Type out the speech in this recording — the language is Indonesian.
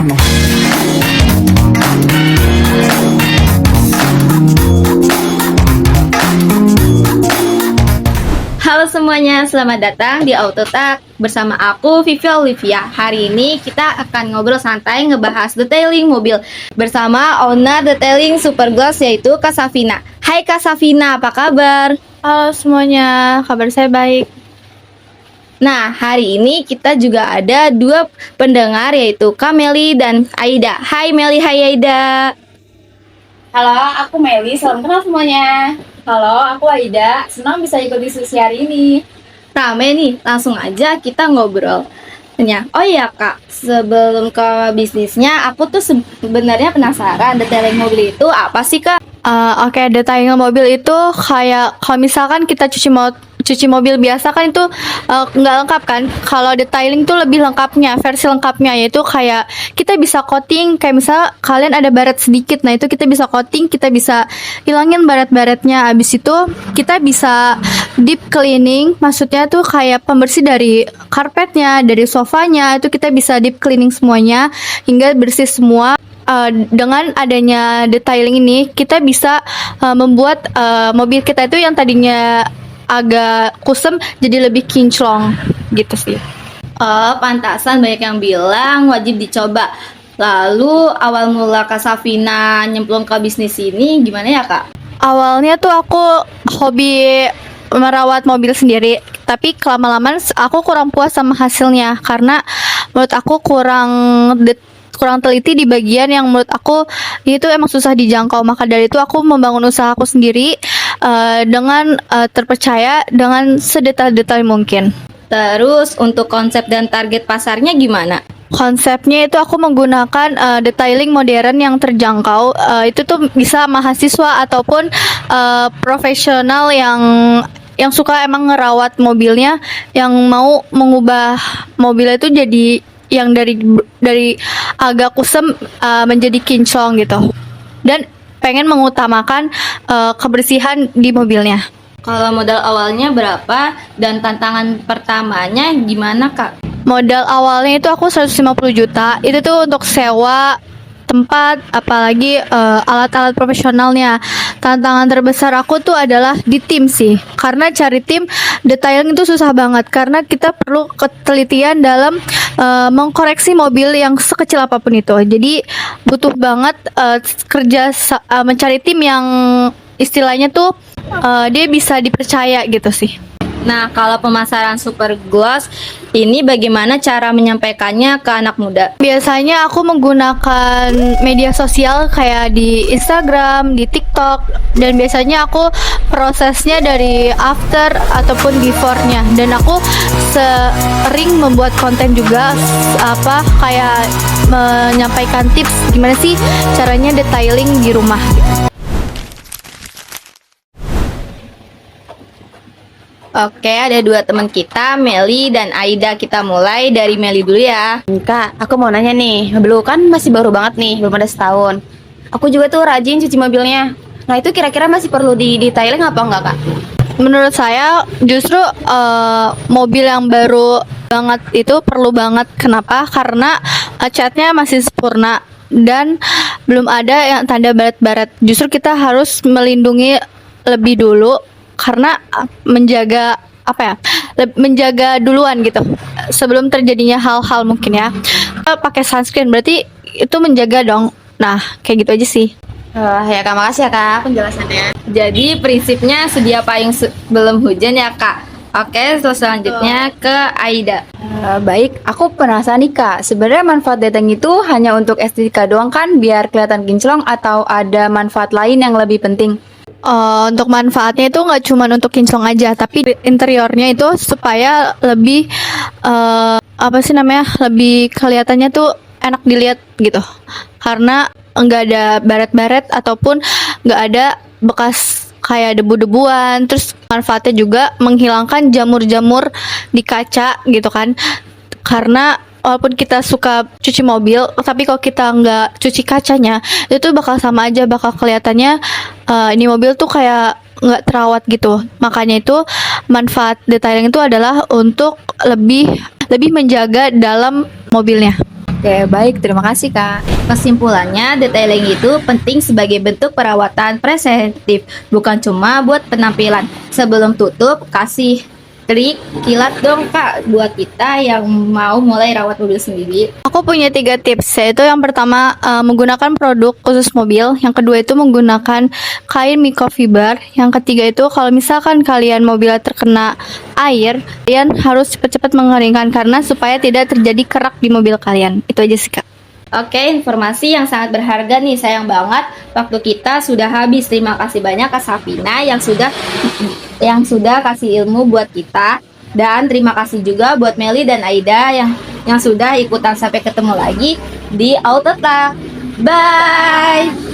Come on. Halo semuanya, selamat datang di Autotalk bersama aku Vivi Olivia. Hari ini kita akan ngobrol santai ngebahas detailing mobil bersama owner detailing Superglass yaitu Kak Safina. Hai Kak Safina, apa kabar? Halo semuanya, kabar saya baik. Nah, hari ini kita juga ada dua pendengar yaitu Kak Meli dan Aida. Hai Meli, hai Aida. Halo, aku Meli, salam kenal semuanya. Halo, aku Aida, senang bisa ikut diskusi hari ini. Rame nih, langsung aja kita ngobrol. Oh iya Kak, sebelum ke bisnisnya, aku tuh sebenarnya penasaran detailing mobil itu apa sih Kak? Oke, detailing mobil itu kayak kalau misalkan kita cuci mobil biasa kan itu nggak lengkap kan. Kalau detailing tuh lebih lengkapnya, versi lengkapnya yaitu kayak kita bisa coating, kayak misal kalian ada baret sedikit, nah itu kita bisa coating, kita bisa hilangin baret-baretnya. Abis itu kita bisa deep cleaning, maksudnya tuh kayak pembersih dari karpetnya, dari sofanya, itu kita bisa deep cleaning semuanya hingga bersih semua. Dengan adanya detailing ini kita bisa membuat mobil kita itu yang tadinya agak kusem jadi lebih kinclong gitu sih. Oh, pantasan banyak yang bilang wajib dicoba. Lalu awal mula Kak Safina nyemplung ke bisnis ini gimana ya Kak? Awalnya tuh aku hobi merawat mobil sendiri, tapi kelama-lamaan aku kurang puas sama hasilnya karena menurut aku kurang teliti di bagian yang menurut aku ini tuh emang susah dijangkau. Maka dari itu aku membangun usaha aku sendiri dengan terpercaya dengan sedetail-detail mungkin. Terus untuk konsep dan target pasarnya gimana? Konsepnya itu aku menggunakan detailing modern yang terjangkau. Itu tuh bisa mahasiswa ataupun profesional yang suka emang ngerawat mobilnya, yang mau mengubah mobilnya itu jadi yang dari agak kusem menjadi kinclong gitu. Dan pengen mengutamakan kebersihan di mobilnya. Kalau modal awalnya berapa dan tantangan pertamanya gimana Kak? Modal awalnya itu aku 150 juta. Itu tuh untuk sewa tempat, apalagi alat-alat profesionalnya. Tantangan terbesar aku tuh adalah di tim sih, karena cari tim detailing itu susah banget karena kita perlu ketelitian dalam mengkoreksi mobil yang sekecil apapun itu. Jadi butuh banget mencari tim yang istilahnya tuh dia bisa dipercaya gitu sih. Nah, kalau pemasaran Superglass ini bagaimana cara menyampaikannya ke anak muda? Biasanya aku menggunakan media sosial kayak di Instagram, di TikTok, dan biasanya aku prosesnya dari after ataupun before-nya. Dan aku sering membuat konten juga kayak menyampaikan tips gimana sih caranya detailing di rumah gitu. Oke, ada dua teman kita, Meli dan Aida. Kita mulai dari Meli dulu ya. Kak, aku mau nanya nih, mobil kan masih baru banget nih, belum ada setahun. Aku juga tuh rajin cuci mobilnya. Nah itu kira-kira masih perlu di detailing apa enggak Kak? Menurut saya justru mobil yang baru banget itu perlu banget. Kenapa? Karena catnya masih sempurna dan belum ada yang tanda baret-baret. Justru kita harus melindungi lebih dulu karena menjaga menjaga duluan gitu sebelum terjadinya hal-hal mungkin ya. Kita pakai sunscreen berarti itu menjaga dong. Nah kayak gitu aja sih. Ya Kak, makasih ya Kak penjelasannya. Jadi prinsipnya sedia payung sebelum hujan ya Kak. Oke, selanjutnya ke Aida. Baik, aku penasaran nih Kak, sebenarnya manfaat detailing itu hanya untuk estetika doang kan biar kelihatan kinclong atau ada manfaat lain yang lebih penting? Untuk manfaatnya itu nggak cuma untuk kinclong aja, tapi interiornya itu supaya lebih lebih kelihatannya tuh enak dilihat gitu. Karena nggak ada baret-baret ataupun nggak ada bekas kayak debu-debuan. Terus manfaatnya juga menghilangkan jamur-jamur di kaca gitu kan. Karena walaupun kita suka cuci mobil, tapi kalau kita nggak cuci kacanya, itu bakal sama aja, bakal kelihatannya ini mobil tuh kayak nggak terawat gitu. Makanya itu manfaat detailing itu adalah untuk lebih menjaga dalam mobilnya. Oke, baik. Terima kasih, Kak. Kesimpulannya, detailing itu penting sebagai bentuk perawatan presentif, bukan cuma buat penampilan. Sebelum tutup, kasih trik kilat dong Kak buat kita yang mau mulai rawat mobil sendiri. Aku punya 3 tips, yaitu yang pertama menggunakan produk khusus mobil, yang kedua itu menggunakan kain microfiber, yang ketiga itu kalau misalkan kalian mobilnya terkena air, kalian harus cepat-cepat mengeringkan karena supaya tidak terjadi kerak di mobil kalian. Itu aja sih Kak. Oke, informasi yang sangat berharga nih. Sayang banget waktu kita sudah habis. Terima kasih banyak Kak Safina yang sudah kasih ilmu buat kita. Dan terima kasih juga buat Meli dan Aida yang sudah ikutan. Sampai ketemu lagi di Auto Talk. Bye.